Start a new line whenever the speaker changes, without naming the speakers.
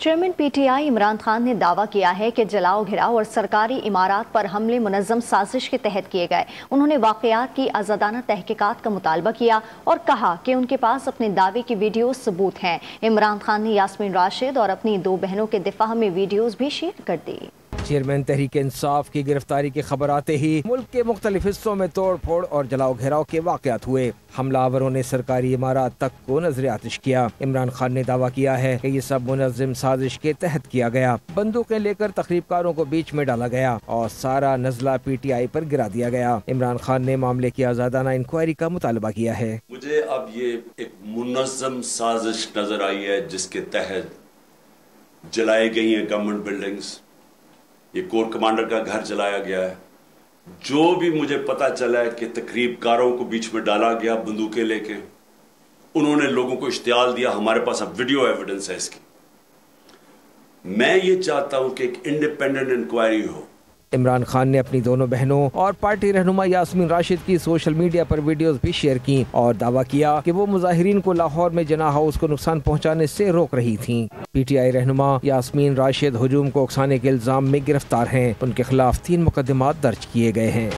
Chairman P T I Imran Khan نے دعویٰ کیا ہے کہ جلاؤ گھراؤ اور سرکاری عمارات پر حملے منظم سازش کے تحت کیے گئے۔ انہوں نے واقعات کی آزادانہ تحقیقات کا مطالبہ کیا اور کہا کہ ان کے پاس اپنے دعوے کی ویڈیوز ثبوت ہیں۔ عمران خان نے یاسمین راشد اور اپنی 2 بہنوں کے دفاع میں ویڈیوز بھی شیئر کر دی۔
چیئرمین تحریک انصاف کی گرفتاری کی خبر آتے ہی ملک کے مختلف حصوں میں توڑ پھوڑ اور جلاؤ گھیراؤ کے واقعات ہوئے۔ حملہ آوروں نے سرکاری عمارات تک کو نظر آتش کیا۔ عمران خان نے دعویٰ کیا ہے کہ یہ سب منظم سازش کے تحت کیا گیا۔ بندوقیں لے کر تقریب کاروں کو بیچ میں ڈالا گیا اور سارا نزلہ پی ٹی آئی پر گرا دیا گیا۔ عمران خان نے معاملے کی آزادانہ انکوائری کا مطالبہ کیا ہے۔
مجھے اب یہ ایک منظم سازش نظر آئی ہے جس کے تحت جلائی گئی ہیں گورنمنٹ بلڈنگز، یہ کور کمانڈر کا گھر جلایا گیا ہے۔ جو بھی مجھے پتا چلا ہے کہ تقریب کاروں کو بیچ میں ڈالا گیا بندوقیں لے کے، انہوں نے لوگوں کو اشتعال دیا۔ ہمارے پاس اب ویڈیو ایویڈنس ہے اس کی۔ میں یہ چاہتا ہوں کہ ایک انڈیپینڈنٹ انکوائری ہو۔
عمران خان نے اپنی دونوں بہنوں اور پارٹی رہنما یاسمین راشد کی سوشل میڈیا پر ویڈیوز بھی شیئر کی اور دعویٰ کیا کہ وہ مظاہرین کو لاہور میں جناح ہاؤس کو نقصان پہنچانے سے روک رہی تھیں۔ پی ٹی آئی رہنما یاسمین راشد ہجوم کو اکسانے کے الزام میں گرفتار ہیں۔ ان کے خلاف 3 مقدمات درج کیے گئے ہیں۔